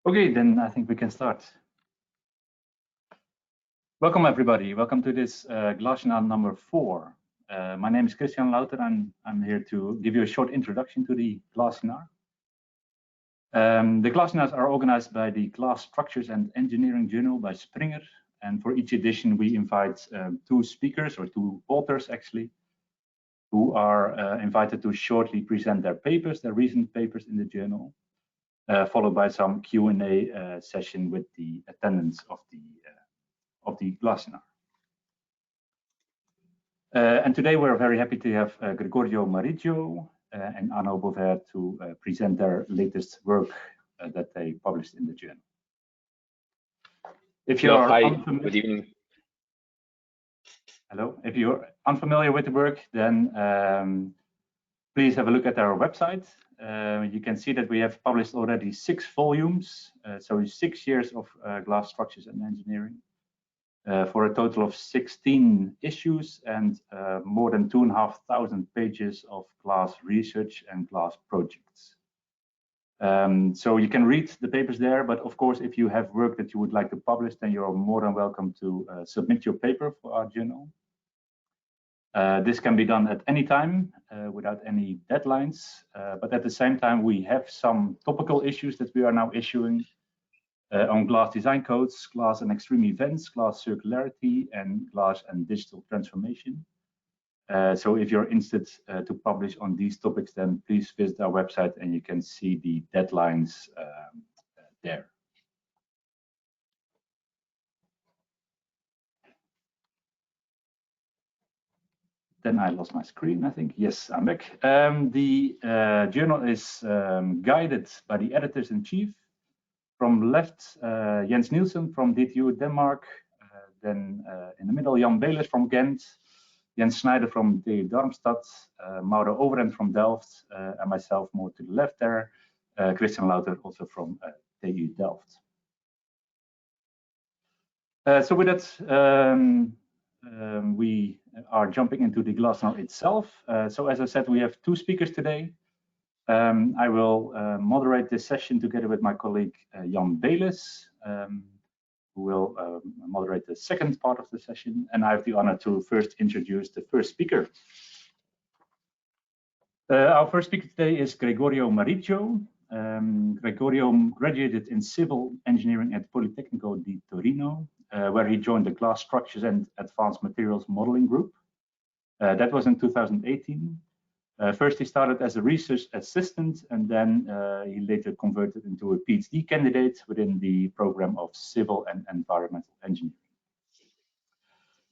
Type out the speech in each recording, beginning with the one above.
Okay, then I think we can start. Welcome everybody. Welcome to this Glassinar number 4. My name is Christian Louter and I'm here to give you a short introduction to the Glassinar. The Glassinars are organized by the Glass Structures and Engineering Journal by Springer, and for each edition we invite 2 speakers, or 2 authors actually, who are invited to shortly present their papers, their recent papers in the journal, followed by some Q&A session with the attendants of the Glassinar. And today we're very happy to have Gregorio Maricho and Arno Bover to present their latest work that they published in the journal. If you are good evening. Hello. If you're unfamiliar with the work, then please have a look at our website. You can see that we have published already 6 volumes, so 6 years of glass structures and engineering, for a total of 16 issues and more than 2,500 pages of glass research and glass projects. So you can read the papers there, but of course, if you have work that you would like to publish, then you're more than welcome to submit your paper for our journal. This can be done at any time without any deadlines, but at the same time, we have some topical issues that we are now issuing on glass design codes, glass and extreme events, glass circularity, and glass and digital transformation. So if you're interested to publish on these topics, then please visit our website and you can see the deadlines there. Then I lost my screen, I think. Yes, I'm back. The journal is guided by the editors-in-chief. From left, Jens Nielsen from DTU Denmark. Then in the middle, Jan Belis from Ghent. Jens Schneider from TU Darmstadt. Mauro Overend from Delft. And myself more to the left there. Christian Louter also from TU Delft. So with that, we are jumping into the Glassinar itself. So as I said, we have 2 speakers today. I will moderate this session together with my colleague Jan Belis, who will moderate the second part of the session. And I have the honor to first introduce the first speaker. Our first speaker today is Gregorio Maricho. Gregorio graduated in civil engineering at Politecnico di Torino, where he joined the Glass Structures and Advanced Materials Modeling Group. That was in 2018. First, he started as a research assistant, and then he later converted into a PhD candidate within the program of civil and environmental engineering.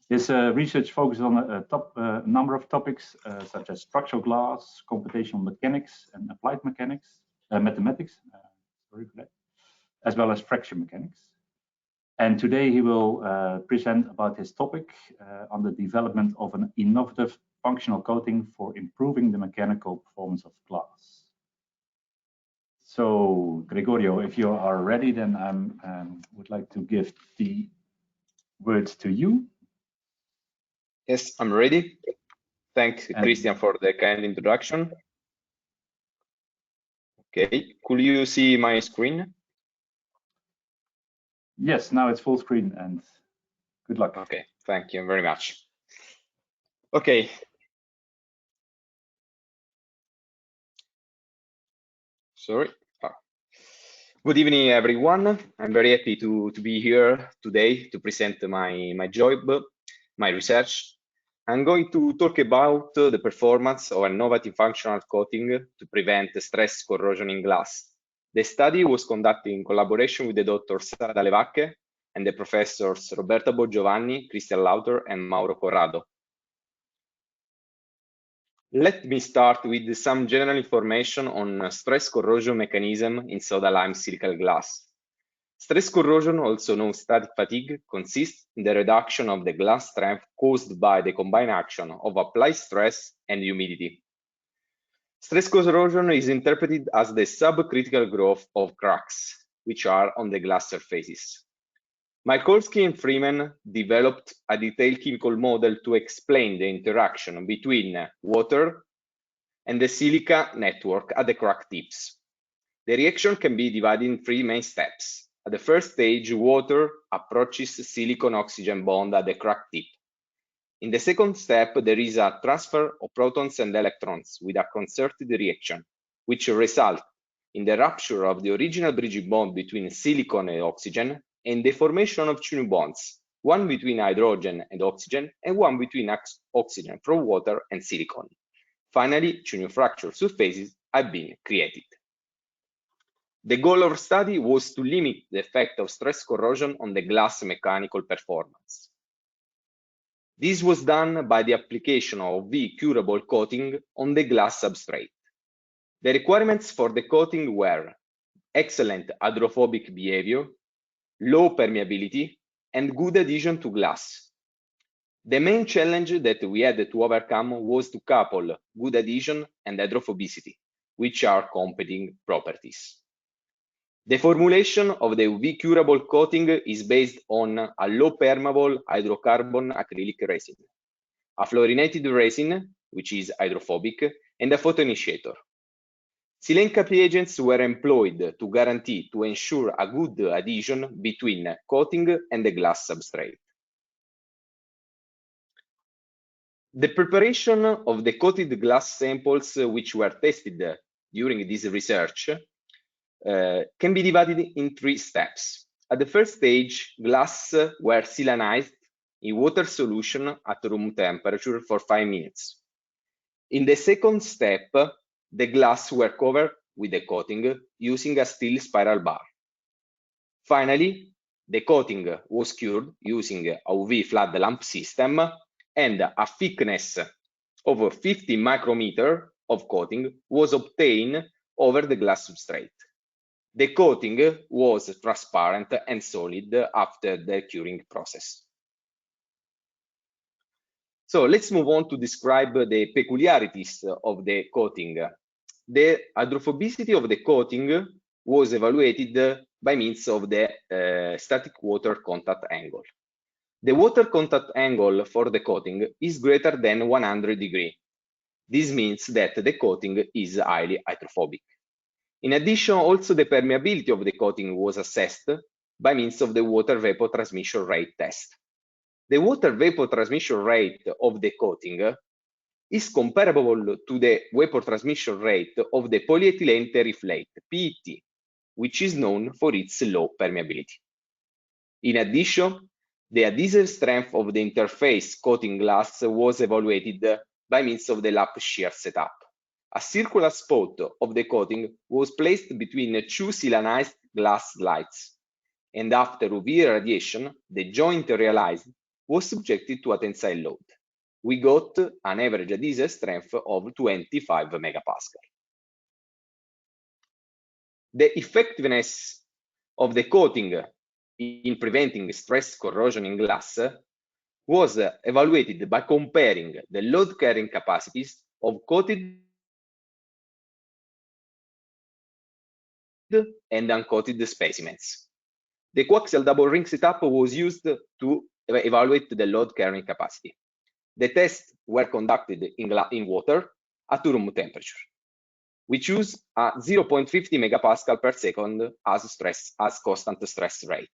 His research focuses on a number of topics, such as structural glass, computational mechanics, and applied mechanics, mathematics, sorry for that, as well as fracture mechanics. And today he will present about his topic on the development of an innovative functional coating for improving the mechanical performance of glass. So, Gregorio, if you are ready, then I would like to give the words to you. Yes, I'm ready. Thanks, Christian, for the kind introduction. Okay, could you see my screen? Yes, now it's full screen, and good luck. Okay, thank you very much. Okay. Sorry. Good evening, everyone. I'm very happy to be here today to present my job, my research. I'm going to talk about the performance of an innovative functional coating to prevent stress corrosion in glass. The study was conducted in collaboration with the Dr. Sara D'Alevacche and the professors Roberta Boggiovanni, Christian Louter, and Mauro Corrado. Let me start with some general information on stress corrosion mechanism in soda lime silica glass. Stress corrosion, also known as static fatigue, consists in the reduction of the glass strength caused by the combined action of applied stress and humidity. Stress corrosion is interpreted as the subcritical growth of cracks, which are on the glass surfaces. Mikulski and Freeman developed a detailed chemical model to explain the interaction between water and the silica network at the crack tips. The reaction can be divided in 3 main steps. At the first stage, water approaches silicon-oxygen bond at the crack tip. In the second step, there is a transfer of protons and electrons with a concerted reaction, which results in the rupture of the original bridging bond between silicon and oxygen and the formation of 2 new bonds, one between hydrogen and oxygen and one between oxygen from water and silicon. Finally, 2 new fracture surfaces have been created. The goal of our study was to limit the effect of stress corrosion on the glass mechanical performance. This was done by the application of curable coating on the glass substrate. The requirements for the coating were excellent hydrophobic behavior, low permeability, and good adhesion to glass. The main challenge that we had to overcome was to couple good adhesion and hydrophobicity, which are competing properties. The formulation of the UV curable coating is based on a low permeable hydrocarbon acrylic resin, a fluorinated resin, which is hydrophobic, and a photoinitiator. Silane cap agents were employed to guarantee to ensure a good adhesion between coating and the glass substrate. The preparation of the coated glass samples which were tested during this research can be divided in 3 steps. At the first stage, glass were silanized in water solution at room temperature for 5 minutes. In the second step, the glass were covered with the coating using a steel spiral bar. Finally, the coating was cured using a UV flood lamp system, and a thickness of 50 micrometer of coating was obtained over the glass substrate. The coating was transparent and solid after the curing process. So let's move on to describe the peculiarities of the coating. The hydrophobicity of the coating was evaluated by means of the static water contact angle. The water contact angle for the coating is greater than 100 degrees. This means that the coating is highly hydrophobic. In addition, also the permeability of the coating was assessed by means of the water vapor transmission rate test. The water vapor transmission rate of the coating is comparable to the vapor transmission rate of the polyethylene terephthalate, PET, which is known for its low permeability. In addition, the adhesive strength of the interface coating glass was evaluated by means of the lap shear setup. A circular spot of the coating was placed between 2 silanized glass slides, and after UV irradiation, the joint realized was subjected to a tensile load. We got an average adhesive strength of 25 megapascal. The effectiveness of the coating in preventing stress corrosion in glass was evaluated by comparing the load carrying capacities of coated and uncoated specimens. The coaxial double ring setup was used to evaluate the load carrying capacity. The tests were conducted in water at room temperature. We choose a 0.50 megapascal per second as constant stress rate.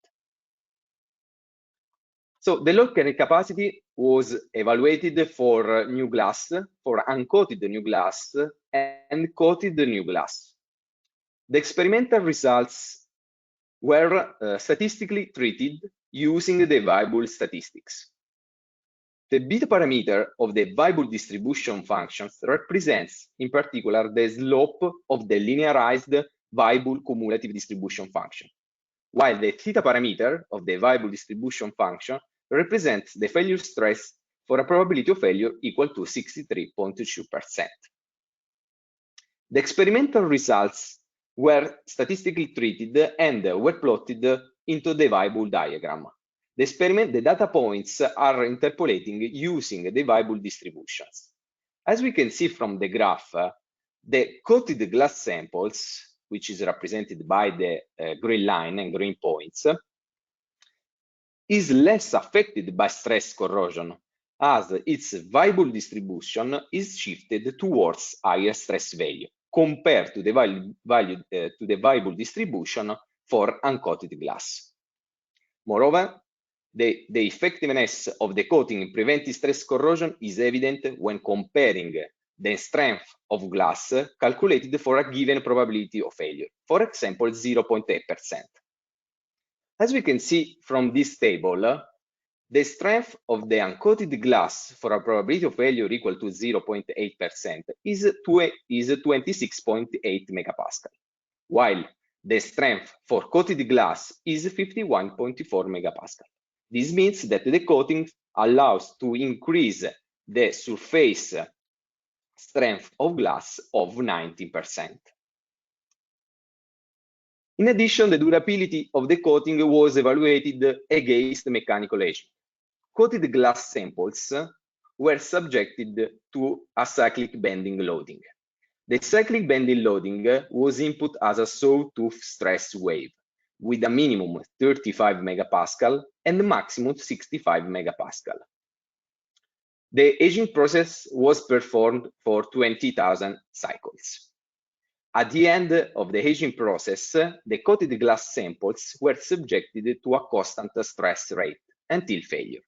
So the load carrying capacity was evaluated for new glass, for uncoated new glass, and coated new glass. The experimental results were statistically treated using the Weibull statistics. The beta parameter of the Weibull distribution functions represents, in particular, the slope of the linearized Weibull cumulative distribution function, while the theta parameter of the Weibull distribution function represents the failure stress for a probability of failure equal to 63.2%. The experimental results were statistically treated and were plotted into the Weibull diagram. The data points are interpolating using the Weibull distributions. As we can see from the graph, the coated glass samples, which is represented by the green line and green points, is less affected by stress corrosion, as its Weibull distribution is shifted towards higher stress value, compared to the to the viable distribution for uncoated glass. Moreover, the effectiveness of the coating in preventing stress corrosion is evident when comparing the strength of glass calculated for a given probability of failure, for example, 0.8%. As we can see from this table, the strength of the uncoated glass for a probability of failure equal to 0.8% is 26.8 megapascal, while the strength for coated glass is 51.4 megapascal. This means that the coating allows to increase the surface strength of glass of 90%. In addition, the durability of the coating was evaluated against mechanical aging. Coated glass samples were subjected to a cyclic bending loading. The cyclic bending loading was input as a sawtooth stress wave with a minimum 35 megapascal and maximum 65 megapascal. The aging process was performed for 20,000 cycles. At the end of the aging process, the coated glass samples were subjected to a constant stress rate until failure.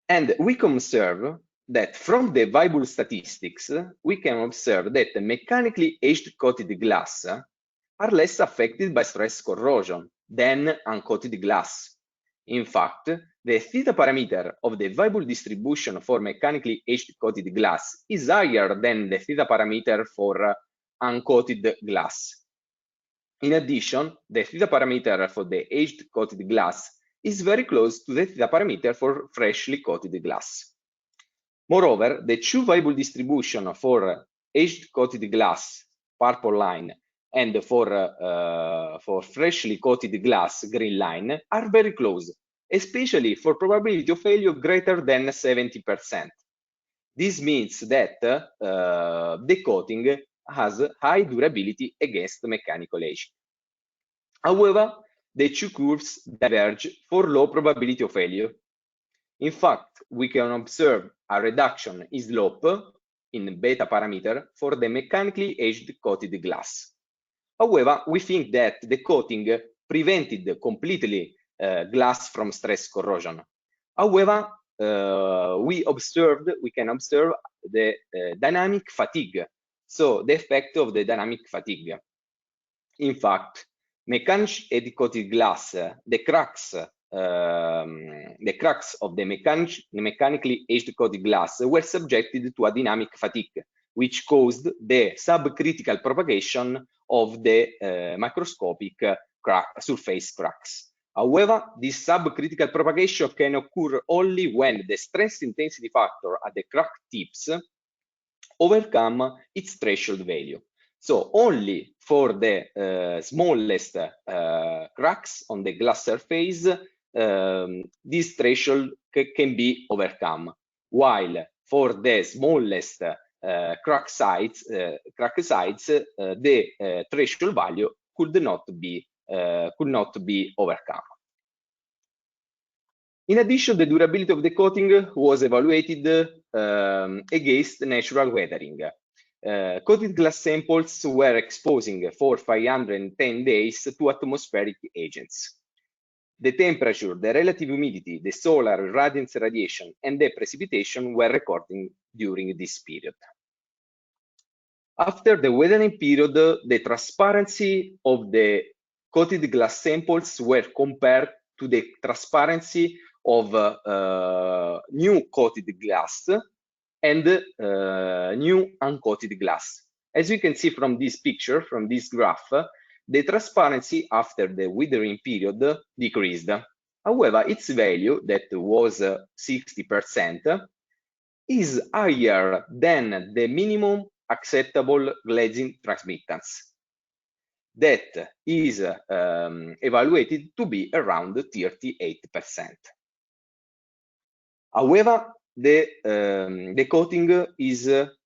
And we can observe that from the viable statistics, we can observe that the mechanically aged coated glass are less affected by stress corrosion than uncoated glass. In fact, the theta parameter of the viable distribution for mechanically aged coated glass is higher than the theta parameter for uncoated glass. In addition, the theta parameter for the aged coated glass is very close to the theta parameter for freshly coated glass. Moreover, the two viable distribution for aged coated glass, purple line, and for freshly coated glass, green line, are very close, especially for probability of failure greater than 70%. This means that the coating has high durability against mechanical aging. However, the two curves diverge for low probability of failure. In fact, we can observe a reduction in slope in beta parameter for the mechanically aged coated glass. However, we think that the coating prevented completely glass from stress corrosion. However, we can observe the dynamic fatigue, so the effect of the dynamic fatigue. In fact, mechanically aged coated glass, the cracks of the mechanically aged coated glass were subjected to a dynamic fatigue, which caused the subcritical propagation of the microscopic surface cracks. However, this subcritical propagation can occur only when the stress intensity factor at the crack tips overcome its threshold value. So only for the smallest cracks on the glass surface, this threshold can be overcome, while for the smallest crack sites, the threshold value could not be overcome. In addition, the durability of the coating was evaluated against natural weathering. Coated glass samples were exposing for 510 days to atmospheric agents. The temperature, the relative humidity, the solar radiance radiation, and the precipitation were recorded during this period. After the weathering period, the transparency of the coated glass samples were compared to the transparency of new coated glass and new uncoated glass. As you can see from this picture, from this graph, the transparency after the weathering period decreased. However, its value, that was 60%, is higher than the minimum acceptable glazing transmittance. That is evaluated to be around 38%. However, the coating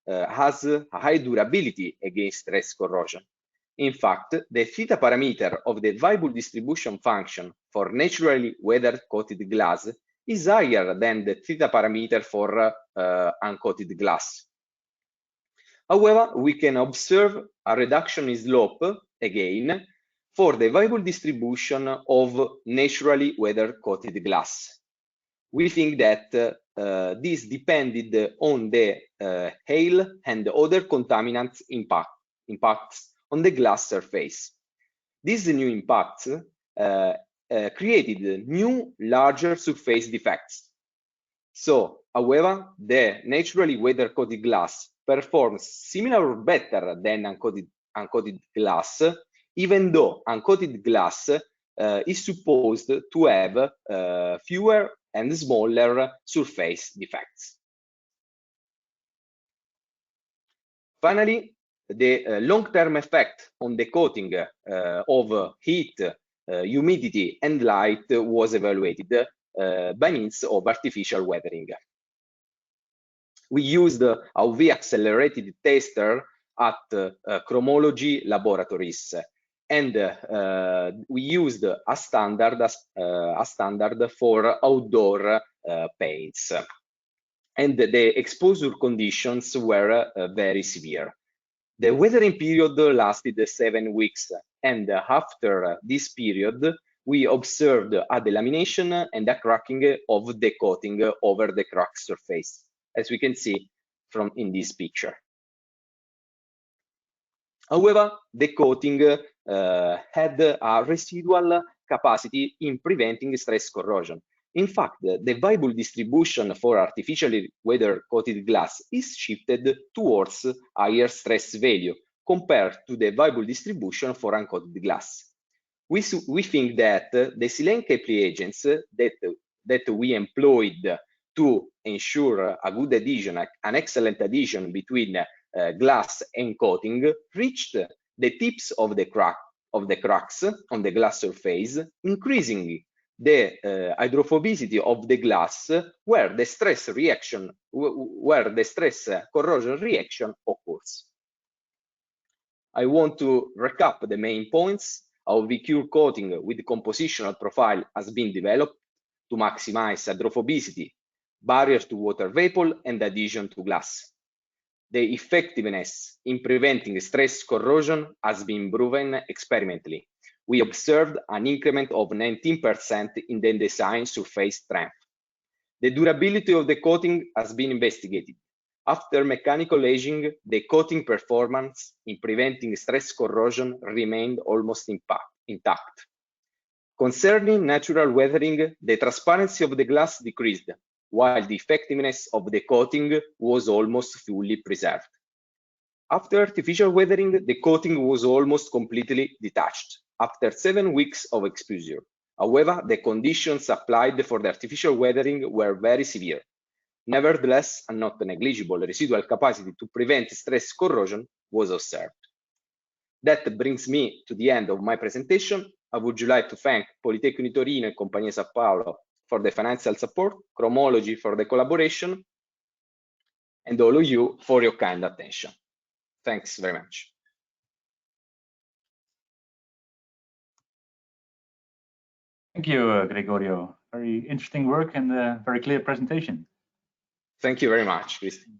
has a high durability against stress corrosion. In fact, the theta parameter of the viable distribution function for naturally weathered coated glass is higher than the theta parameter for uncoated glass. However, we can observe a reduction in slope, again, for the variable distribution of naturally weather-coated glass. We think that this depended on the hail and other contaminants impacts on the glass surface. These new impacts created new, larger surface defects. So, however, the naturally weather-coated glass performs similar or better than uncoated glass, even though uncoated glass is supposed to have fewer and smaller surface defects. Finally, the long-term effect on the coating of heat, humidity, and light was evaluated by means of artificial weathering. We used a UV accelerated tester at chromology laboratories, and we used a standard for outdoor paints. And the exposure conditions were very severe. The weathering period lasted 7 weeks, and after this period, we observed a delamination and a cracking of the coating over the cracked surface, as we can see from in this picture. However, the coating had a residual capacity in preventing stress corrosion. In fact, the variable distribution for artificially weather-coated glass is shifted towards higher stress value compared to the variable distribution for uncoated glass. We think that the Silicone reagents that we employed to ensure a good adhesion, an excellent adhesion between glass and coating, reached the tips of the cracks on the glass surface, increasing the hydrophobicity of the glass where the stress corrosion reaction occurs. I want to recap the main points. How the cure coating with compositional profile has been developed to maximize hydrophobicity, barrier to water vapor, and adhesion to glass. The effectiveness in preventing stress corrosion has been proven experimentally. We observed an increment of 19% in the design surface strength. The durability of the coating has been investigated. After mechanical aging, the coating performance in preventing stress corrosion remained almost intact. Concerning natural weathering, the transparency of the glass decreased, while the effectiveness of the coating was almost fully preserved. After artificial weathering, the coating was almost completely detached after 7 weeks of exposure. However, the conditions applied for the artificial weathering were very severe. Nevertheless, a not negligible residual capacity to prevent stress corrosion was observed. That brings me to the end of my presentation. I would like to thank Politecnico Torino and Compagnia San Paolo for the financial support, Chromology for the collaboration, and all of you for your kind attention. Thanks very much. Thank you, Gregorio. Very interesting work and a very clear presentation. Thank you very much, Christian.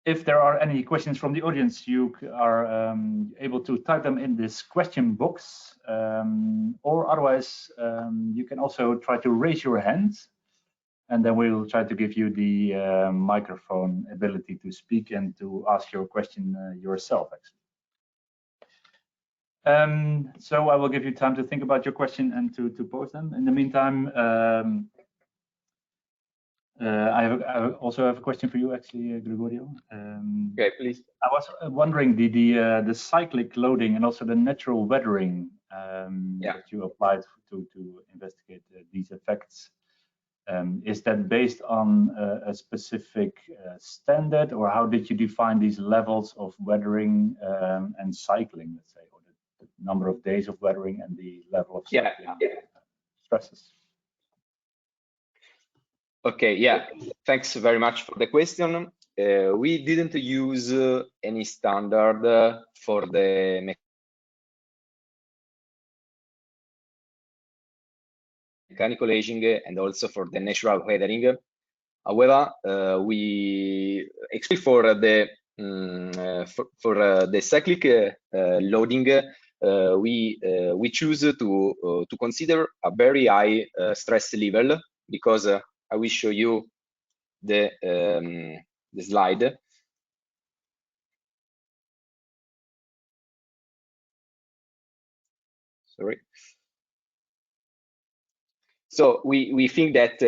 If there are any questions from the audience, you are able to type them in this question box, or otherwise you can also try to raise your hand, and then we'll try to give you the microphone ability to speak and to ask your question yourself, actually. So I will give you time to think about your question and to pose them. In the meantime, I also have a question for you, actually, Gregorio. Okay, please. I was wondering the cyclic loading and also the natural weathering that you applied to investigate these effects. Is that based on a specific standard, or how did you define these levels of weathering and cycling, let's say, or the number of days of weathering and the level of cycling stresses? Okay, yeah, thanks very much for the question. We didn't use any standard for the mechanical aging and also for the natural weathering. However, we, especially for the the cyclic loading, we choose to consider a very high stress level, because I will show you the slide. Sorry. So we think that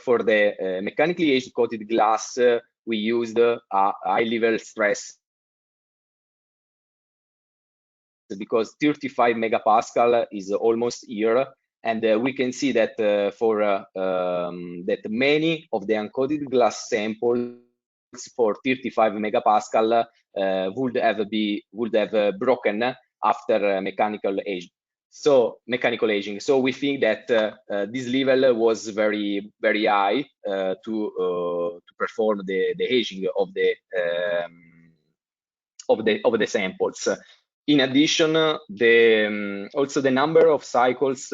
for the mechanically aged coated glass, we used a high level stress, because 35 megapascal is almost here, and we can see that that many of the uncoated glass samples for 35 megapascal would have broken after mechanical aging. So we think that this level was very high to perform the aging of the samples. In addition, also the number of cycles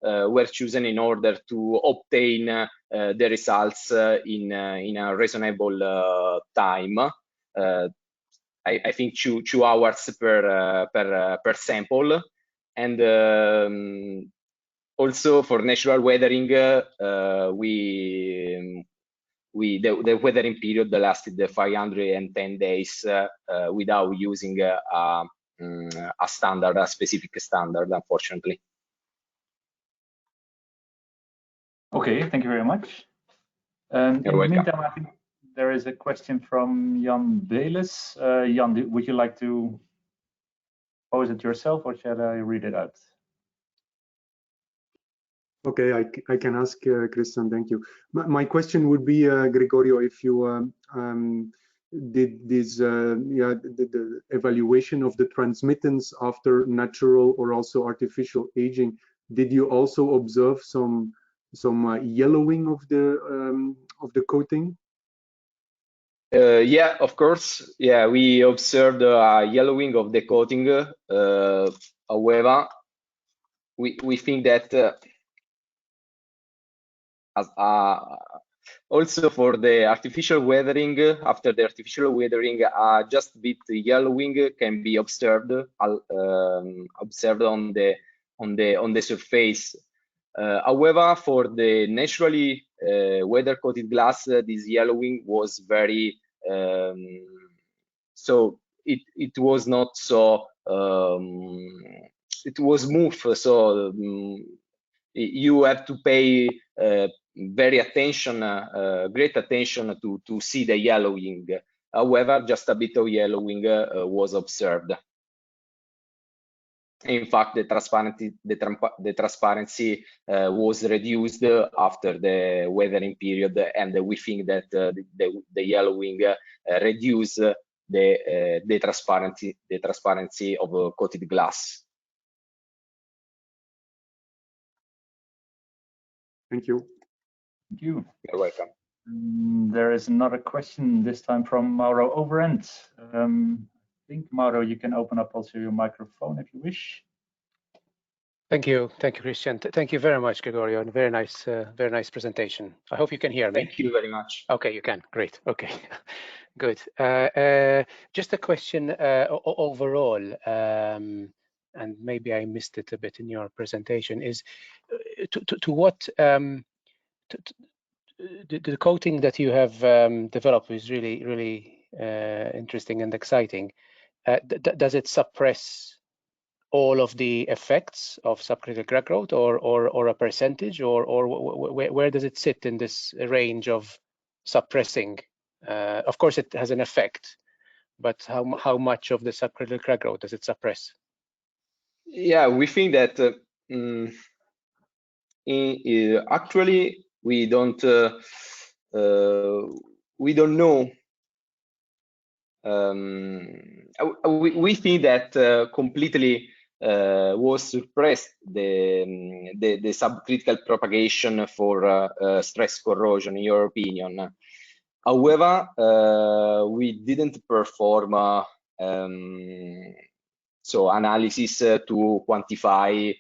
were chosen in order to obtain the results in a reasonable time. I think 2 hours per sample, and also for natural weathering, the weathering period lasted 510 days without using a specific standard, unfortunately. Okay, thank you very much. In the meantime, I think there is a question from Jan Beles. Jan, would you like to pose it yourself, or shall I read it out? Okay, I can ask Christian, thank you. My question would be, Gregorio, if you did this the evaluation of the transmittance after natural or also artificial aging, did you also observe some yellowing of the coating? Yeah, of course. Yeah, we observed a yellowing of the coating. However, we think that also for the artificial weathering, after the artificial weathering, just a bit yellowing can be observed on the surface. However, for the naturally weather coated glass, this yellowing was very so it was not so it was smooth. So you have to pay great attention to see the yellowing. However, just a bit of yellowing was observed. In fact, the transparency was reduced after the weathering period, and we think that the yellowing reduced the transparency of coated glass. Thank you. Thank you. You're welcome. There is another question, this time from Mauro Overend. I think, Mauro, you can open up also your microphone if you wish. Thank you, Christian. Thank you very much, Gregorio, and very nice presentation. I hope you can hear me. Thank you very much. Okay, you can. Great. Okay, good. Just a question overall, and maybe I missed it a bit in your presentation, is to what the coating that you have developed is really interesting and exciting. Does it suppress all of the effects of subcritical crack growth, or a percentage, or where does it sit in this range of suppressing? Of course, it has an effect, but how much of the subcritical crack growth does it suppress? Yeah, we think that actually we don't know. We think that completely was suppressed the subcritical propagation for stress corrosion, in your opinion. However, we didn't perform so analysis to quantify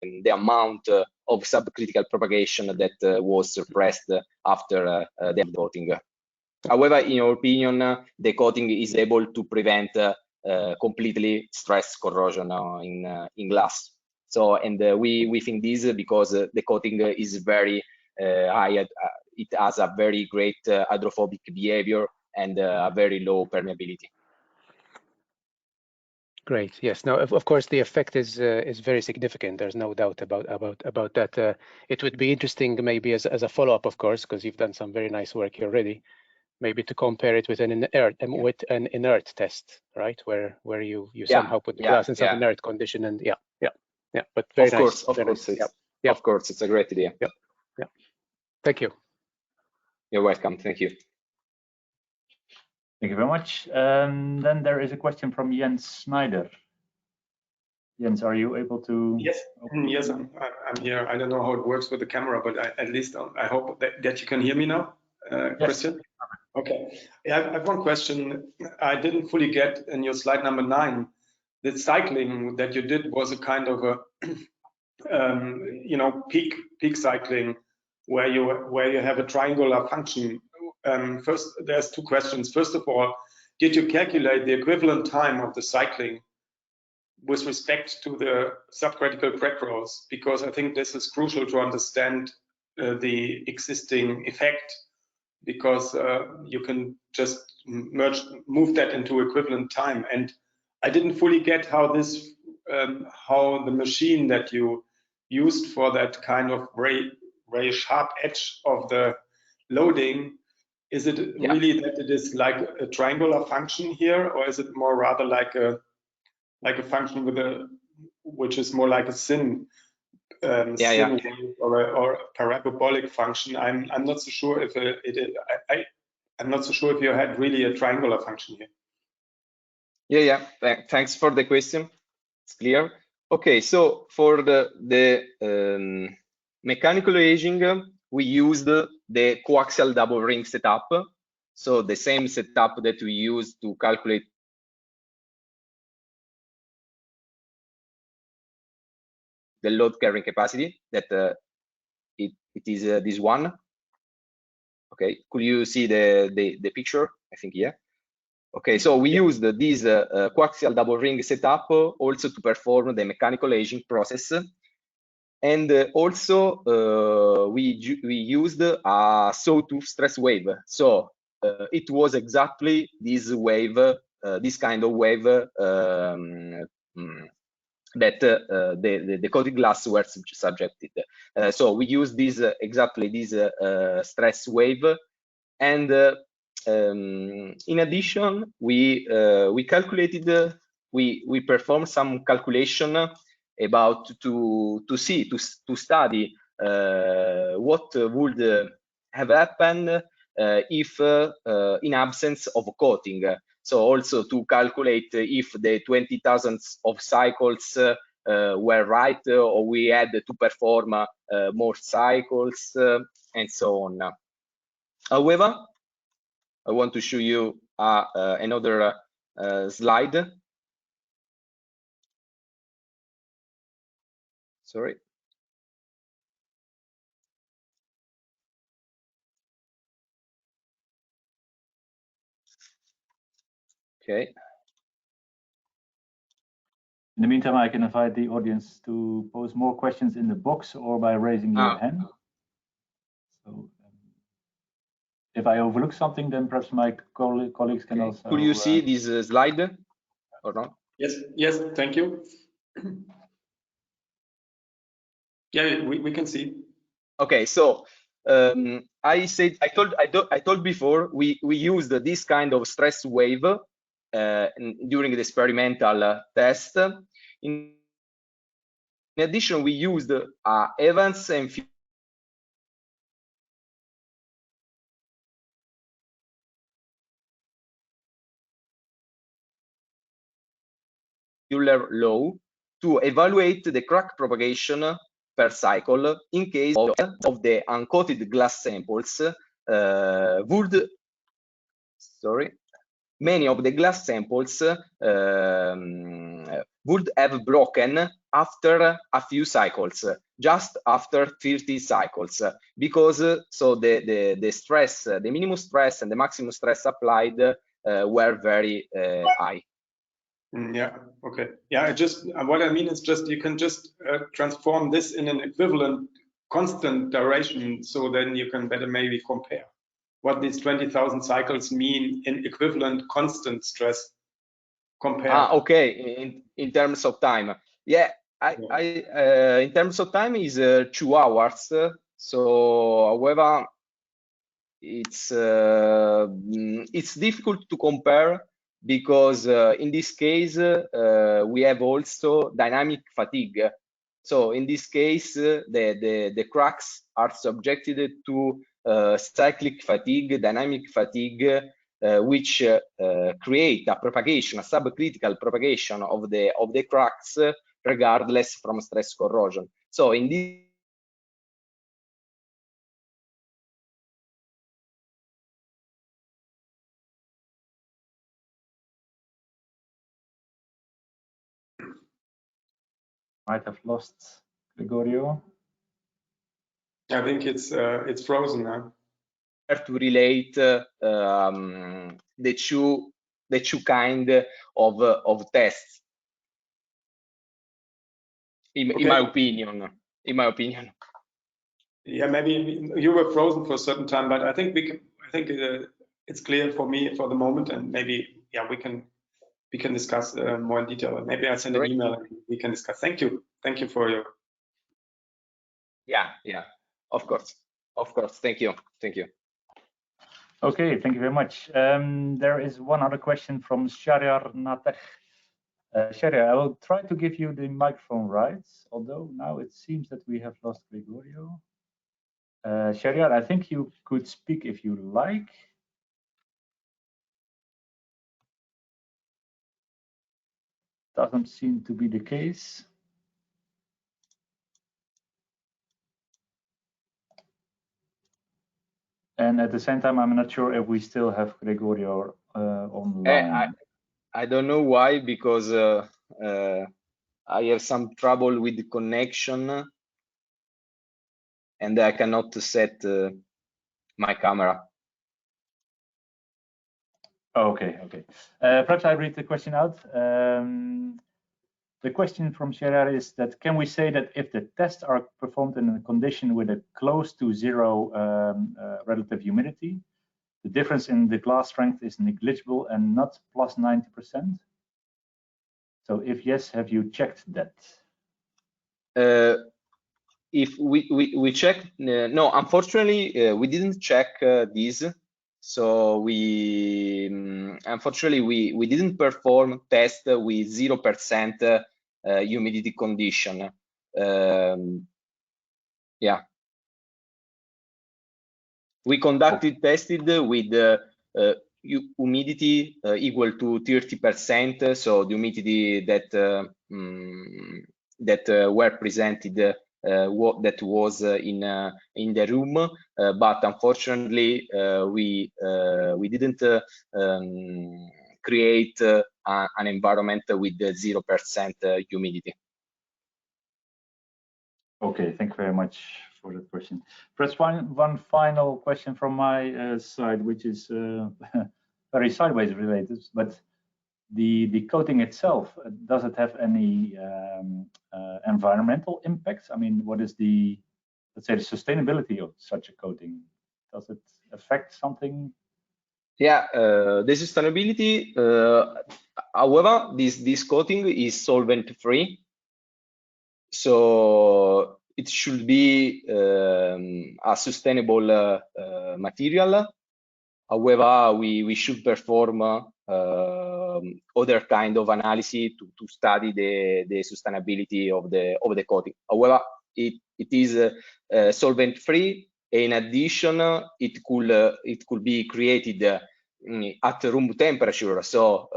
the amount of subcritical propagation that was suppressed after the coating. However, in your opinion, the coating is able to prevent completely stress corrosion in glass. So, and we think this because the coating is very high. It has a very great hydrophobic behavior and a very low permeability. Great. Yes. Now, of course, the effect is very significant. There's no doubt about that. It would be interesting, maybe as a follow-up, of course, because you've done some very nice work here already. Maybe to compare it with an inert test, right? Where you somehow put the glass in some inert condition, and yeah. But very nice. Of course, it's a great idea. Yeah. Thank you. You're welcome. Thank you. Thank you very much. Then there is a question from Jens Schneider. Jens, are you able to? Yes, yes, I'm here. I don't know how it works with the camera, but at least I hope that you can hear me now, Christian. Okay. Yeah, I have one question. I didn't fully get in your slide number 9. The cycling that you did was a kind of a peak cycling where you have a triangular function. First, there's 2 questions. First of all, did you calculate the equivalent time of the cycling with respect to the subcritical crack growth? Because I think this is crucial to understand the existing effect, because you can just move that into equivalent time. And I didn't fully get how this, how the machine that you used for that kind of very sharp edge of the loading, is it really that it is like a triangular function here, or is it more rather like a function with which is more like a sin or a parabolic function? I'm not so sure if I'm not so sure if you had really a triangular function here. Thanks for the question. It's clear. Okay, so for the mechanical aging, we used the coaxial double ring setup. So the same setup that we use to calculate the load carrying capacity, that it is this one. Okay, could you see the picture? I think, yeah. Okay, so we used this coaxial double ring setup also to perform the mechanical aging process. And also we used a sawtooth stress wave. So it was exactly this wave, this kind of wave that the coated glass were subjected. So we used this exactly this stress wave, and in addition, we calculated, we performed some calculation about to study what would have happened if in absence of coating. So also to calculate if the 20,000 of cycles were right, or we had to perform more cycles, and so on. However, I want to show you another slide. Sorry. Okay. In the meantime, I can invite the audience to pose more questions in the box or by raising your hand. So if I overlook something, then perhaps my colleagues can also. Could you see this slide or not? Yes, thank you. Yeah, we can see. Okay, so I told before we used this kind of stress wave during the experimental test. In addition, we used Evans and Euler law to evaluate the crack propagation per cycle in case of the uncoated glass samples many of the glass samples would have broken after a few cycles, just after 30 cycles, because so the stress, the minimum stress and the maximum stress applied were very high. Yeah, okay. Yeah, what I mean is just you can just transform this in an equivalent constant duration, so then you can better maybe compare what these 20,000 cycles mean in equivalent constant stress compared. Okay, in terms of time. Yeah, in terms of time is 2 hours. So, however, it's difficult to compare because in this case we have also dynamic fatigue. So in this case, the cracks are subjected to cyclic fatigue, dynamic fatigue, which create a propagation, a subcritical propagation of the cracks, regardless from stress corrosion. So in this Might have lost Gregorio. I think it's frozen now. To relate the two kind of tests, in my opinion. Yeah, maybe you were frozen for a certain time, but I think it's clear for me for the moment, and maybe we can discuss more in detail. Maybe I send an email and we can discuss. Thank you for your. Yeah, of course. Thank you. Okay, thank you very much. There is one other question from Shahryar Natech. Shahryar, I will try to give you the microphone rights, although now it seems that we have lost Gregorio. Shahryar, I think you could speak if you like. Doesn't seem to be the case. And at the same time, I'm not sure if we still have Gregorio online. I don't know why, because I have some trouble with the connection and I cannot set my camera. Okay. Perhaps I read the question out. The question from Shahryar is that, can we say that if the tests are performed in a condition with a close to zero relative humidity, the difference in the glass strength is negligible and not plus 90%? So if yes, have you checked that? If we checked, no, unfortunately, we didn't check this. So unfortunately, we didn't perform test with 0% humidity condition. Yeah. We conducted tested with humidity equal to 30%, so the humidity that were presented that was in the room, but unfortunately we didn't create an environment with 0% humidity. Okay, thank you very much for that question. Perhaps one final question from my side, which is very sideways related, but the coating itself, does it have any environmental impacts? I mean, what is the, let's say, the sustainability of such a coating? Does it affect something? Yeah, the sustainability, however, this coating is solvent free, so it should be a sustainable material. However, we should perform other kind of analysis to study the sustainability of the coating. However, it is solvent free. In addition, it could be created at room temperature. So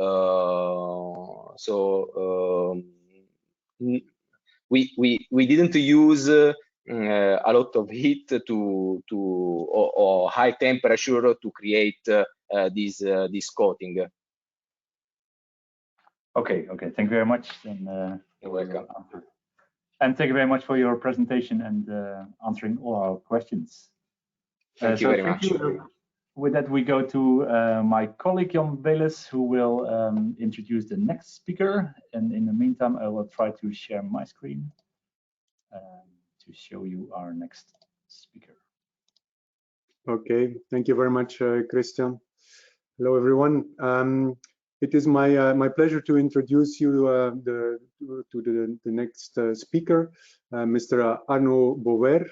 we didn't use a lot of heat or high temperature to create this coating. Okay. Thank you very much. And, You're welcome. And thank you very much for your presentation and answering all our questions. Thank you very much. With that, we go to my colleague Jan Belis, who will introduce the next speaker. And in the meantime, I will try to share my screen to show you our next speaker. Okay, thank you very much, Christian. Hello, everyone. It is my pleasure to introduce you to the next speaker, Mr. Arno Bover.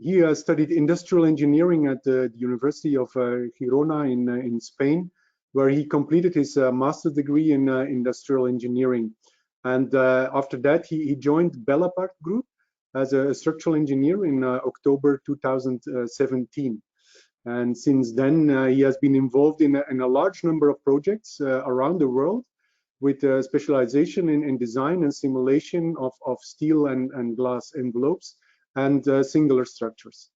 He studied industrial engineering at the University of Girona in Spain, where he completed his master's degree in industrial engineering. And after that, he joined Bellapart Group as a structural engineer in October 2017. And since then, he has been involved in a large number of projects around the world, with specialization in design and simulation of steel and glass envelopes and singular structures.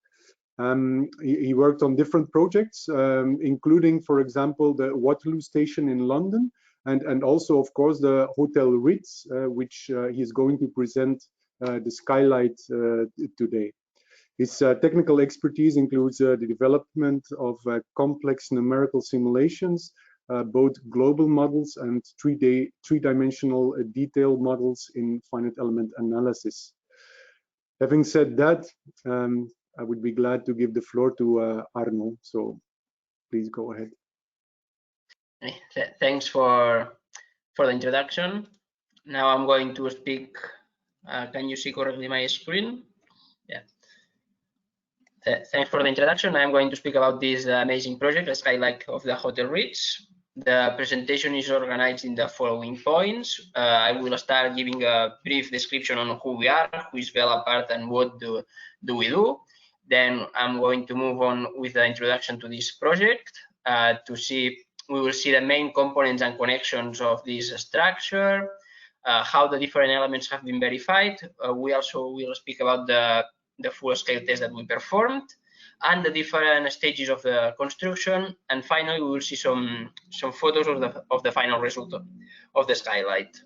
He worked on different projects, including, for example, the Waterloo Station in London, and also, of course, the Hotel RITZ, which he is going to present the Skylight today. His technical expertise includes the development of complex numerical simulations, both global models and three-dimensional detailed models in finite element analysis. Having said that, I would be glad to give the floor to Arno. So please go ahead. Thanks for the introduction. Now I'm going to speak. Can you see correctly my screen? Yeah. Thanks for the introduction. I'm going to speak about this amazing project, the Skylight of the Hotel RITZ. The presentation is organized in the following points. I will start giving a brief description on who we are, who is Bellapart, and what do we do. Then I'm going to move on with the introduction to this project we will see the main components and connections of this structure, how the different elements have been verified. We also will speak about the full-scale test that we performed and the different stages of the construction. And finally, we will see some photos of the final result of the Skylight.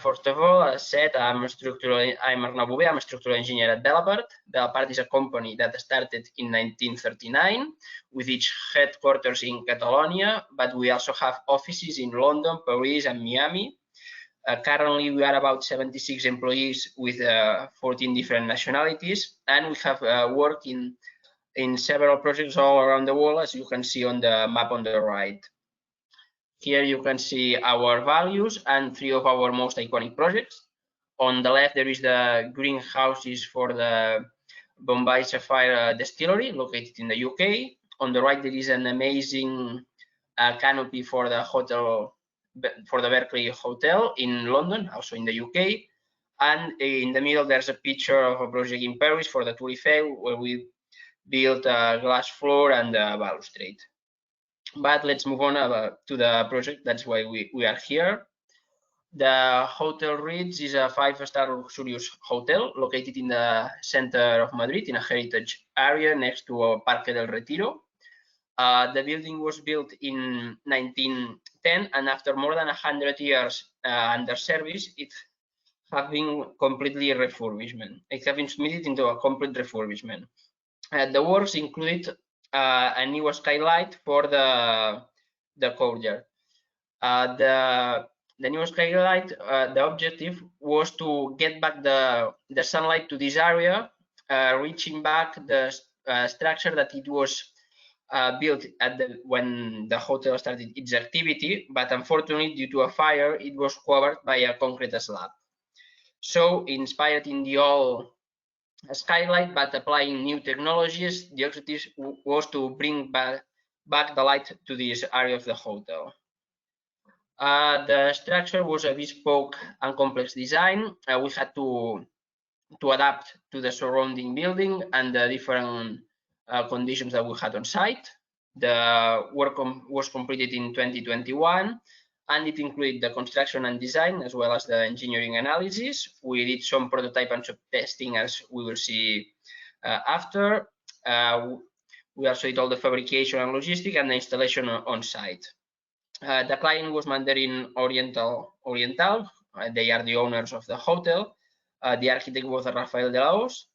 First of all, as said, I'm Arno Bover. I'm a structural engineer at Bellapart. Bellapart is a company that started in 1939 with its headquarters in Catalonia, but we also have offices in London, Paris, and Miami. Currently, we are about 76 employees with 14 different nationalities, and we have worked in several projects all around the world, as you can see on the map on the right. Here you can see our values and 3 of our most iconic projects. On the left, there is the greenhouses for the Bombay Sapphire Distillery located in the UK. On the right, there is an amazing canopy for the hotel, for the Berkeley Hotel in London, also in the UK. And in the middle, there's a picture of a project in Paris for the Tour Eiffel, where we built a glass floor and a balustrade. But let's move on to the project. That's why we are here. The Hotel RITZ is a 5-star luxurious hotel located in the center of Madrid in a heritage area next to Parque del Retiro. The building was built in 1910, and after more than 100 years under service, it has been completely refurbishment. It has been submitted into a complete refurbishment. The works included a new skylight for the courtyard. The new skylight, the objective was to get back the sunlight to this area, reaching back the structure that it was built at when the hotel started its activity, but unfortunately, due to a fire, it was covered by a concrete slab. So, inspired in the old Skylight, but applying new technologies, the objective was to bring back the light to this area of the hotel. The structure was a bespoke and complex design. We had to adapt to the surrounding building and the different conditions that we had on site. The work was completed in 2021, and it included the construction and design as well as the engineering analysis. We did some prototype and sub-testing, as we will see after. We also did all the fabrication and logistics and the installation on site. The client was Mandarin Oriental. They are the owners of the hotel. The architect was Rafael de Laos.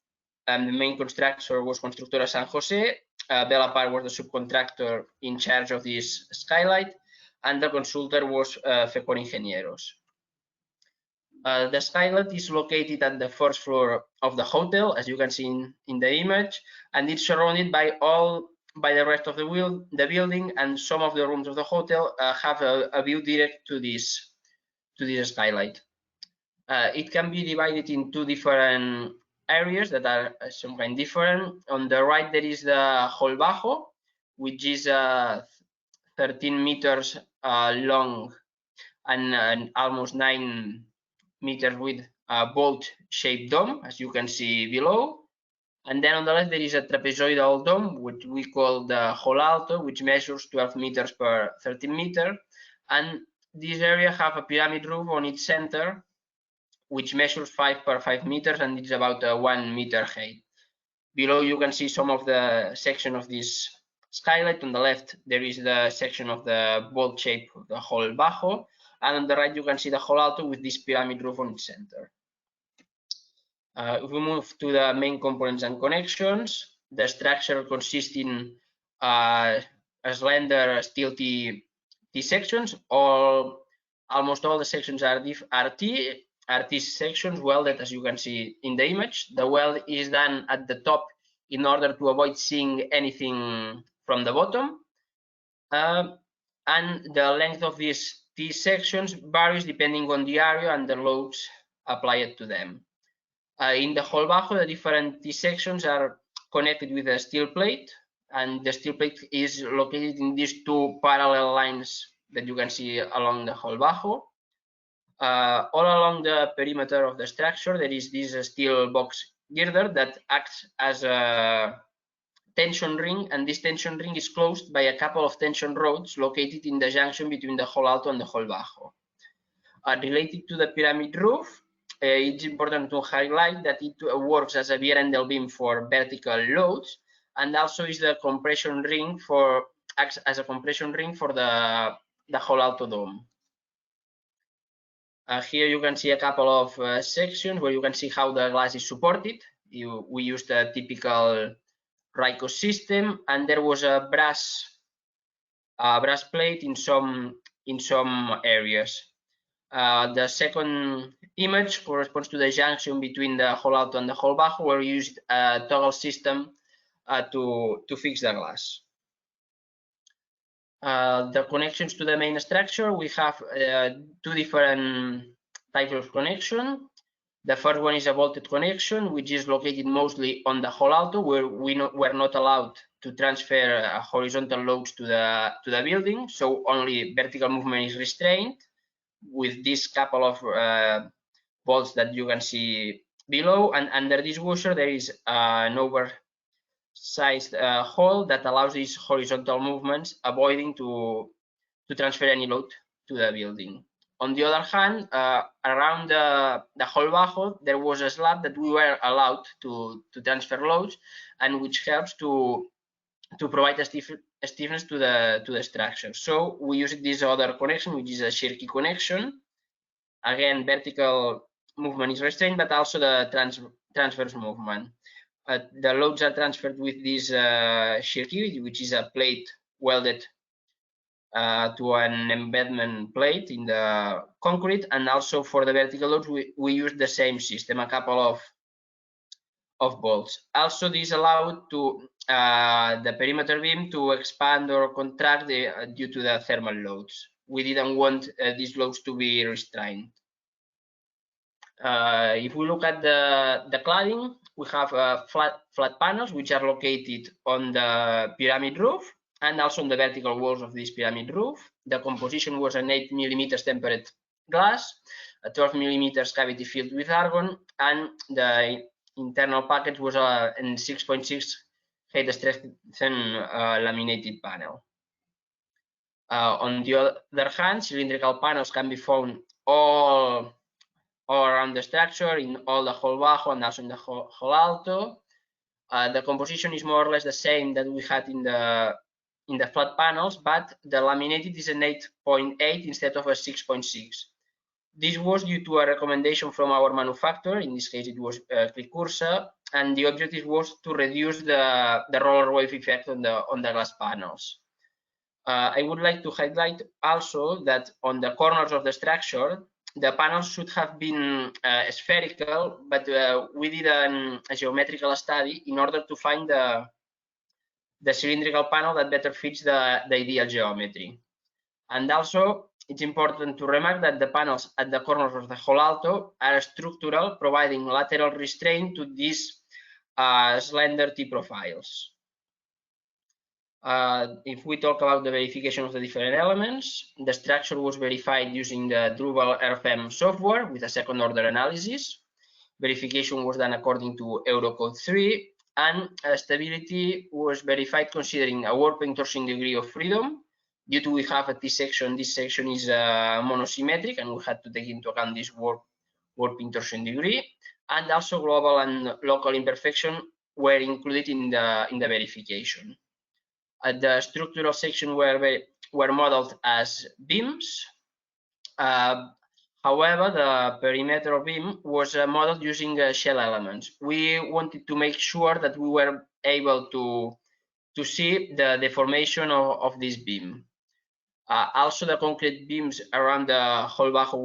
The main constructor was Constructora San Jose. Bella Par was the subcontractor in charge of this Skylight, and the consultor was Fecon Ingenieros. The Skylight is located at the first floor of the hotel, as you can see in the image, and it's surrounded by the rest of the building, and some of the rooms of the hotel have a view direct to this Skylight. It can be divided in two different areas that are some kind different. On the right, there is the hall bajo, which is 13 meters long and almost 9 meters with a bolt-shaped dome, as you can see below. And then on the left, there is a trapezoidal dome, which we call the hall alto, which measures 12 meters per 13 meters. And this area have a pyramid roof on its center, which measures 5 per 5 meters, and it's about 1 meter height. Below, you can see some of the section of this Skylight. On the left, there is the section of the bolt shape of the hall bajo, and on the right, you can see the hall alto with this pyramid roof on its center. If we move to the main components and connections, the structure consists in slender steel T sections. Almost all the sections are T sections welded, as you can see in the image. The weld is done at the top in order to avoid seeing anything from the bottom. And the length of these T sections varies depending on the area and the loads applied to them. In the hall bajo, the different T sections are connected with a steel plate, and the steel plate is located in these two parallel lines that you can see along the hall bajo. All along the perimeter of the structure, there is this steel box girder that acts as a tension ring, and this tension ring is closed by a couple of tension rods located in the junction between the hall alto and the hall bajo. Related to the pyramid roof, it's important to highlight that it works as a Vierendel beam for vertical loads, and also is the compression ring acts as a compression ring for the hall alto dome. Here you can see a couple of sections where you can see how the glass is supported. We used a typical RITZ system, and there was a brass plate in some areas. The second image corresponds to the junction between the hall alto and the hall bajo, where we used a toggle system to fix the glass. The connections to the main structure, we have two different types of connection. The first one is a bolted connection, which is located mostly on the hall alto, where we're not allowed to transfer horizontal loads to the building, so only vertical movement is restrained with this couple of bolts that you can see below. And under this washer, there is an oversized hole that allows these horizontal movements, avoiding to transfer any load to the building. On the other hand, around the hall bajo, there was a slab that we were allowed to transfer loads, and which helps to provide a stiffness to the structure. So we used this other connection, which is a Shirky connection. Again, vertical movement is restrained, but also the transverse movement. The loads are transferred with this Shirky, which is a plate welded to an embedment plate in the concrete, and also for the vertical loads, we use the same system, a couple of bolts. Also, this allowed to the perimeter beam to expand or contract due to the thermal loads. We didn't want these loads to be restrained. If we look at the cladding, we have flat panels, which are located on the pyramid roof and also on the vertical walls of this pyramid roof. The composition was an 8 mm tempered glass, a 12 mm cavity filled with argon, and the internal package was a 6.6 height strengthened laminated panel. On the other hand, cylindrical panels can be found all around the structure, in all the hall bajo and also in the hall alto. The composition is more or less the same that we had in in the flat panels, but the laminated is an 8.8 instead of a 6.6. This was due to a recommendation from our manufacturer. In this case, it was Precursor, and the objective was to reduce the roller wave effect on the glass panels. I would like to highlight also that on the corners of the structure, the panels should have been spherical, but we did a geometrical study in order to find the cylindrical panel that better fits the ideal geometry. And also, it's important to remark that the panels at the corners of the whole alto are structural, providing lateral restraint to these slender T-profiles. If we talk about the verification of the different elements, the structure was verified using the Drupal RFM software with a second order analysis. Verification was done according to Eurocode 3, and stability was verified considering a warping torsion degree of freedom. Due to we have a T section, this section is monosymmetric, and we had to take into account this warping torsion degree, and also global and local imperfection were included in the verification. The structural section were modeled as beams. However, the perimeter beam was modeled using shell elements. We wanted to make sure that we were able to see the deformation of this beam. Also, the concrete beams around the whole bajo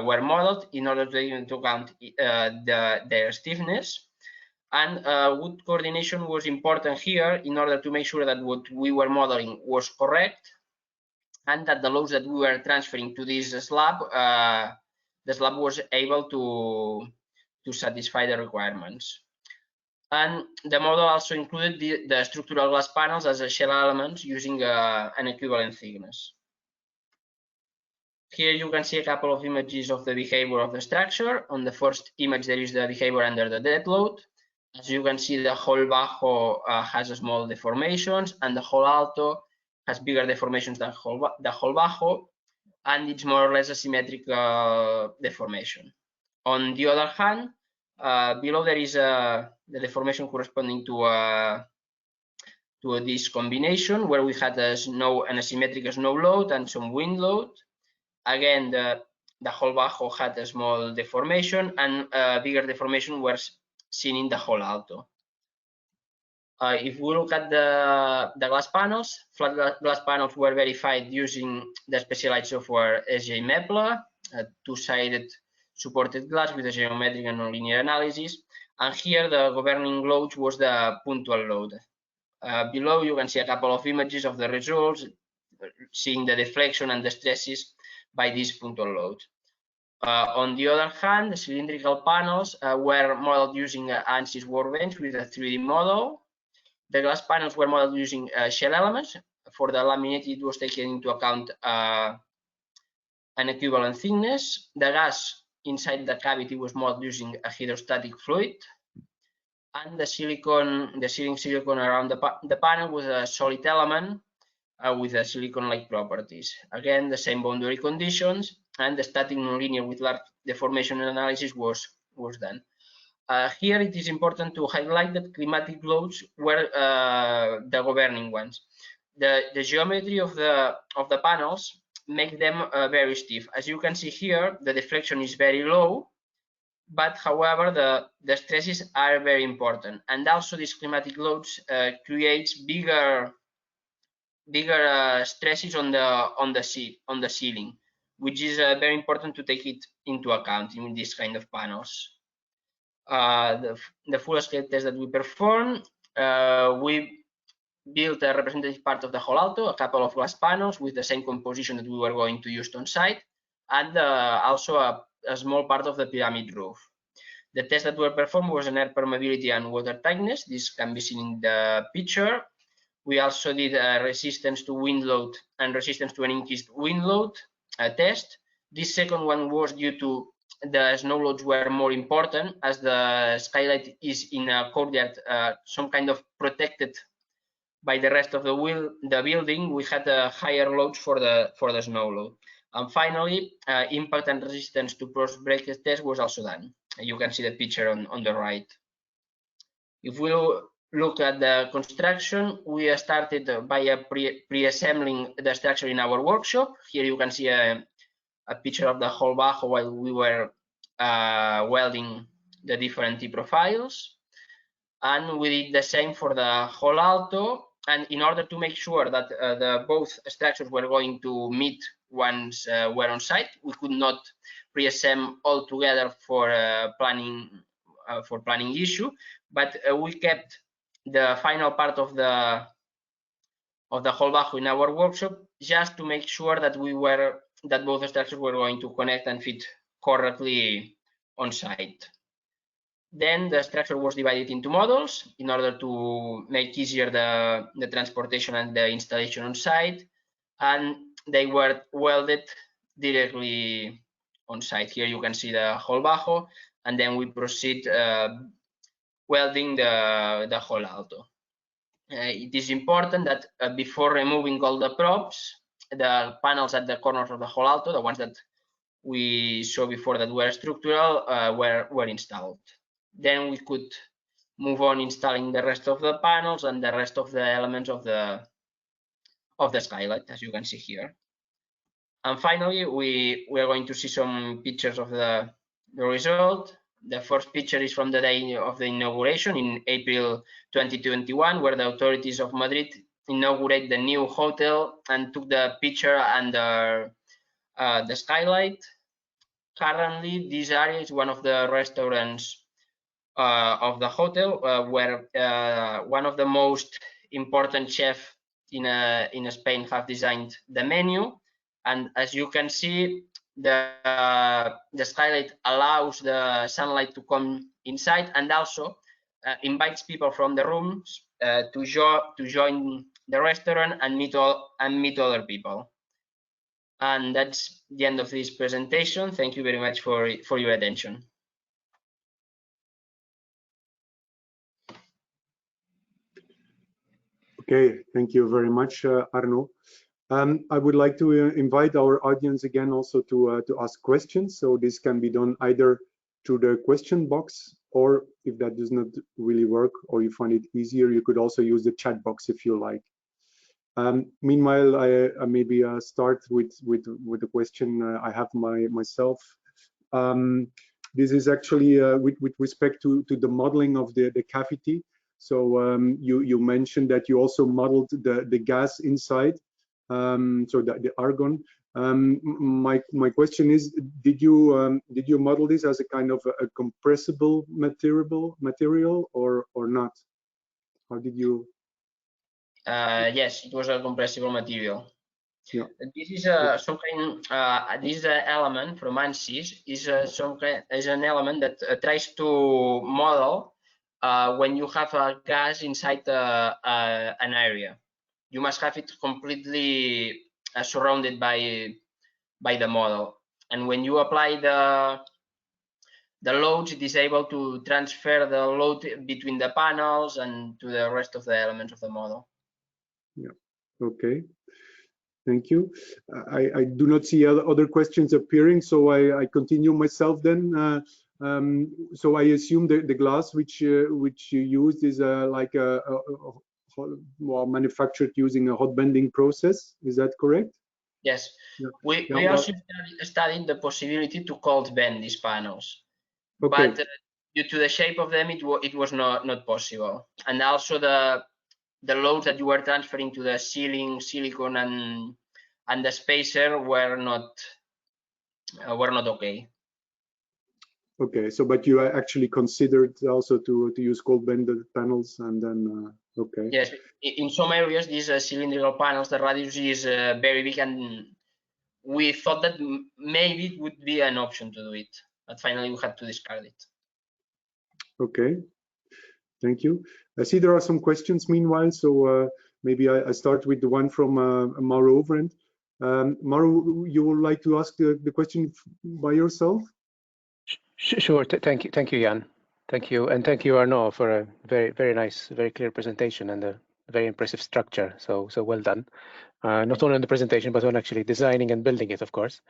were modeled in order to take into account their stiffness. And wood coordination was important here in order to make sure that what we were modeling was correct, and that the loads that we were transferring to this slab, the slab was able to satisfy the requirements. And the model also included the structural glass panels as shell elements using an equivalent thickness. Here you can see a couple of images of the behavior of the structure. On the first image, there is the behavior under the dead load. As you can see, the whole bajo has small deformations, and the whole alto has bigger deformations than the whole bajo, and it's more or less a symmetric deformation. On the other hand, below there is the deformation corresponding to this combination where we had an asymmetric snow load and some wind load. Again, the whole bajo had a small deformation, and bigger deformation was seen in the whole alto. If we look at the glass panels, flat glass panels were verified using the specialized software SJ Mepler, two-sided supported glass with a geometric and nonlinear analysis. And here the governing load was the punctual load. Below you can see a couple of images of the results, seeing the deflection and the stresses by this punctual load. On the other hand, the cylindrical panels were modeled using ANSYS workbench with a 3D model. The glass panels were modeled using shell elements. For the laminated, it was taken into account an equivalent thickness. The gas inside the cavity was modeled using a hydrostatic fluid. And the sealing silicone around the panel was a solid element with a silicone-like properties. Again, the same boundary conditions, and the static nonlinear with large deformation analysis was done. Here it is important to highlight that climatic loads were the governing ones. The geometry of the panels make them very stiff. As you can see here, the deflection is very low, but however the stresses are very important, and also these climatic loads creates bigger stresses on the ceiling, which is very important to take it into account in this kind of panels. The full scale test that we performed, we built a representative part of the whole alto, a couple of glass panels with the same composition that we were going to use on site, and also a small part of the pyramid roof. The test that were performed was an air permeability and water tightness. This can be seen in the picture. We also did a resistance to wind load and resistance to an increased wind load test. This second one was due to the snow loads were more important, as the Skylight is in a courtyard, some kind of protected by the rest of the building. We had higher loads for the snow load. And finally, impact and resistance to post breakage test was also done. You can see the picture on the right. If we look at the construction, we started by pre-assembling the structure in our workshop. Here you can see a picture of the whole bajo while we were welding the different T-profiles. And we did the same for the whole alto. And in order to make sure that both structures were going to meet once we're on site, we could not pre-assemble all together for planning issue, but we kept the final part of the whole bajo in our workshop just to make sure that both structures were going to connect and fit correctly on site. Then the structure was divided into modules in order to make easier the transportation and the installation on site, and they were welded directly on site. Here you can see the whole bajo, and then we proceed welding the whole alto. It is important that before removing all the props, the panels at the corners of the whole alto, the ones that we saw before that were structural, were installed. Then we could move on installing the rest of the panels and the rest of the elements of the skylight, as you can see here. And finally, we are going to see some pictures of the result. The first picture is from the day of the inauguration in April 2021, where the authorities of Madrid inaugurated the new hotel and took the picture under the skylight. Currently, this area is one of the restaurants of the hotel, where one of the most important chefs in Spain have designed the menu. And as you can see, the skylight allows the sunlight to come inside, and also invites people from the rooms to join the restaurant and meet other people. And that's the end of this presentation. Thank you very much for your attention. Okay, thank you very much, Arno. I would like to invite our audience again also to ask questions. So this can be done either through the question box, or if that does not really work or you find it easier, you could also use the chat box if you like. Meanwhile, I maybe start with the question I have myself. This is actually with respect to the modeling of the cavity. So you mentioned that you also modeled the gas inside. So the argon. My question is, did you model this as a kind of a compressible material or not? How did you? Yes, it was a compressible material. Yeah. This is some kind. This element from ANSYS is an element that tries to model when you have a gas inside an area. You must have it completely surrounded by the model, and when you apply the loads, it is able to transfer the load between the panels and to the rest of the elements of the model. Yeah. Okay. Thank you. I do not see other questions appearing, so I continue myself then. So I assume the glass which you used is like manufactured using a hot bending process. Is that correct? Yes. Yeah. We also studied the possibility to cold bend these panels, okay. but due to the shape of them, it was not possible, and also the loads that you were transferring to the ceiling, silicone, and the spacer were not okay. Okay, so but you actually considered also to use cold bended panels, and then okay. Yes, in some areas these cylindrical panels, the radius is very big, and we thought that maybe it would be an option to do it, but finally we had to discard it. Okay, thank you. I see there are some questions meanwhile, so maybe I start with the one from Mauro Overend. Mauro, you would like to ask the question by yourself? Sure. Thank you, Jan. Thank you, and thank you, Arno, for a very nice, very clear presentation and a very impressive structure. So well done. Not only on the presentation, but on actually designing and building it, of course.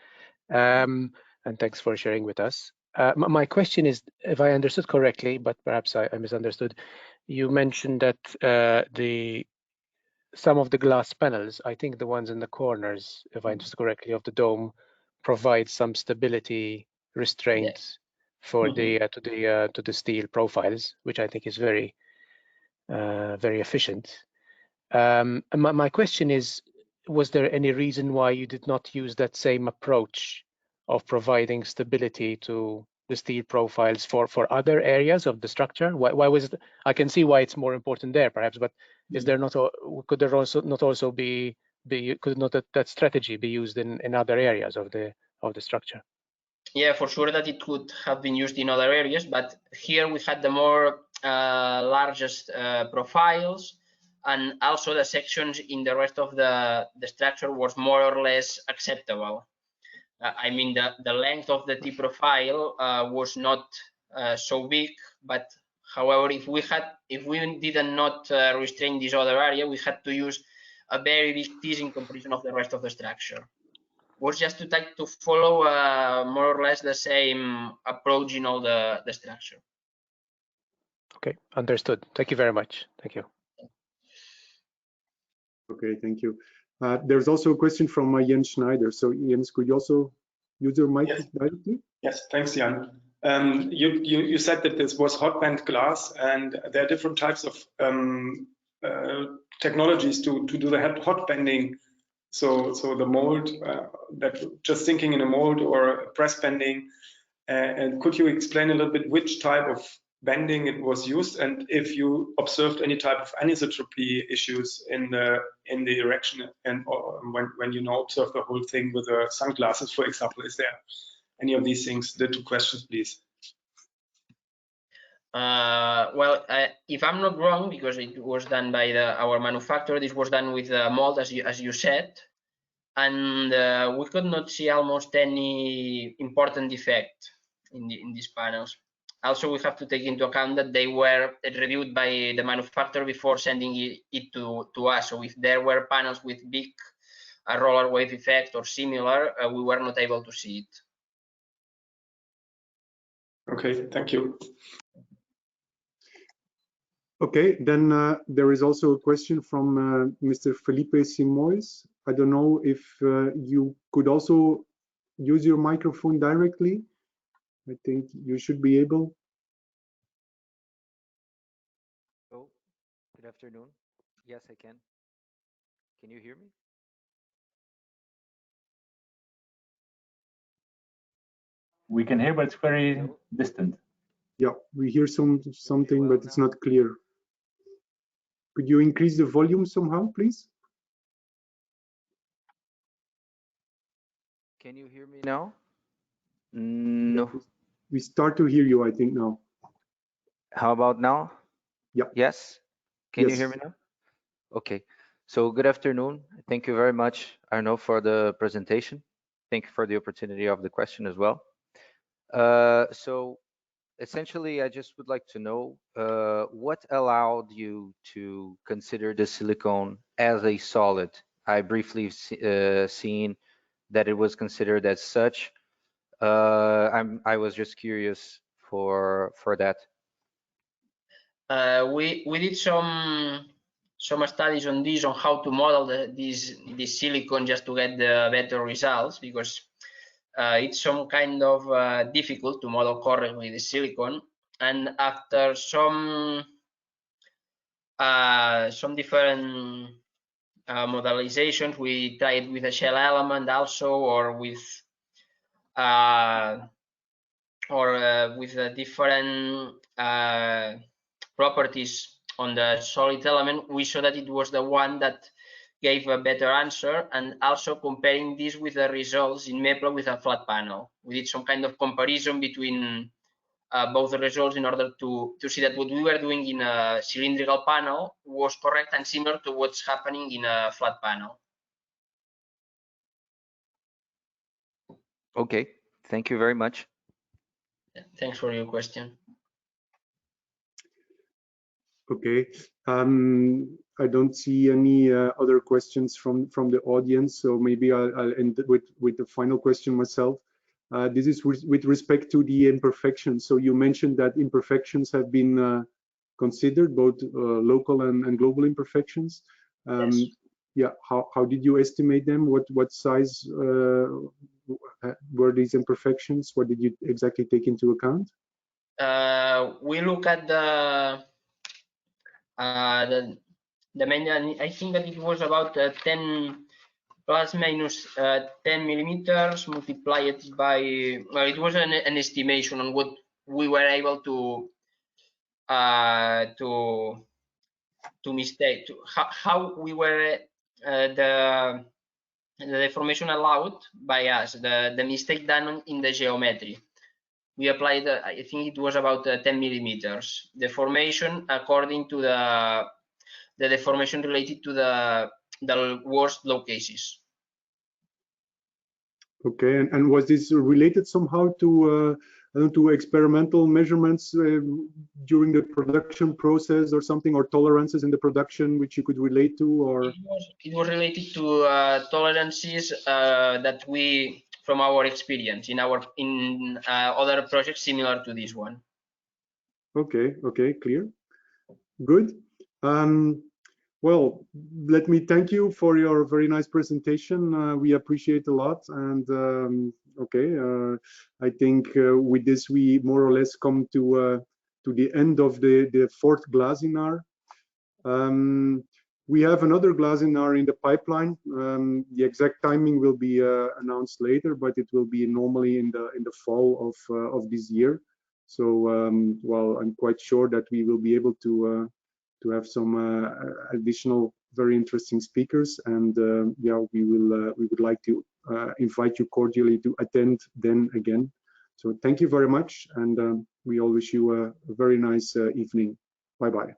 And thanks for sharing with us. My question is, if I understood correctly, but perhaps I misunderstood, you mentioned that some of the glass panels, I think the ones in the corners, if I understood correctly, of the dome, provide some stability restraints for the to the steel profiles, which I think is very efficient. My question is, was there any reason why you did not use that same approach of providing stability to the steel profiles for other areas of the structure? Why was it? I can see why it's more important there, perhaps, but is there not? Could there also not also be could not that strategy be used in other areas of the structure? Yeah, for sure that it could have been used in other areas, but here we had the more largest profiles, and also the sections in the rest of the structure was more or less acceptable. I mean, the length of the T profile was not so big, but however, if we did not restrain this other area, we had to use a very big T in comparison of the rest of the structure. Was just to follow more or less the same approach in all the structure. Okay, understood. Thank you very much. Thank you. Okay, thank you. There's also a question from Jens Schneider. So Jens, could you also use your mic directly? Yes, thanks, Jan. You said that this was hot band glass, and there are different types of technologies to do the hot bending. So the mold, that just thinking in a mold or press bending. And could you explain a little bit which type of bending it was used, and if you observed any type of anisotropy issues in the erection, and when you now observe the whole thing with the sunglasses, for example? Is there any of these things? The two questions, please. Well, if I'm not wrong, because it was done by our manufacturer, this was done with the mold, as you said, and we could not see almost any important defect in these panels. Also, we have to take into account that they were reviewed by the manufacturer before sending it to us. So if there were panels with big roller wave effect or similar, we were not able to see it. Okay, thank you. Okay, then there is also a question from Mr. Felipe Simoes. I don't know if you could also use your microphone directly. I think you should be able. Oh, good afternoon. Yes, I can. Can you hear me? We can hear, but it's very distant. Yeah, we hear something, but it's not clear. Could you increase the volume somehow, please? Can you hear me now? No. We start to hear you, I think, now. How about now? Yeah. Yes? Can you hear me now? Okay. So good afternoon. Thank you very much, Arno, for the presentation. Thank you for the opportunity of the question as well. So essentially, I just would like to know what allowed you to consider the silicone as a solid. I briefly seen that it was considered as such. I was just curious for that. We did some studies on this, on how to model this silicone just to get the better results, because it's some kind of difficult to model correctly the silicone. And after some different modelizations, we tried with a shell element also, or with different properties on the solid element. We saw that it was the one that gave a better answer, and also comparing this with the results in MEPLA with a flat panel. We did some kind of comparison between both the results in order to see that what we were doing in a cylindrical panel was correct and similar to what's happening in a flat panel. Okay, thank you very much. Thanks for your question. Okay, I don't see any other questions from the audience, so maybe I'll end with the final question myself. This is with respect to the imperfections. So you mentioned that imperfections have been considered, both local and global imperfections. Yes. Yeah, how did you estimate them? What size were these imperfections? What did you exactly take into account? We look at the main. I think that it was about 10 plus minus 10 millimeters multiplied by. Well, it was an estimation on what we were able to mistake, how we were the deformation allowed by us, the mistake done in the geometry. We applied, I think it was about 10 millimeters deformation according to the deformation related to the worst low cases. Okay, and was this related somehow to experimental measurements during the production process or something, or tolerances in the production which you could relate to? Or it was related to tolerances that we, from our experience in other projects similar to this one. Okay, clear. Good. Well, let me thank you for your very nice presentation. We appreciate a lot. And I think with this, we more or less come to the end of the fourth Glassinar. We have another Glassinar in the pipeline. The exact timing will be announced later, but it will be normally in the fall of this year. So, well, I'm quite sure that we will be able to have some additional very interesting speakers, and yeah, we would like to invite you cordially to attend then again. So thank you very much, and we all wish you a very nice evening. Bye bye.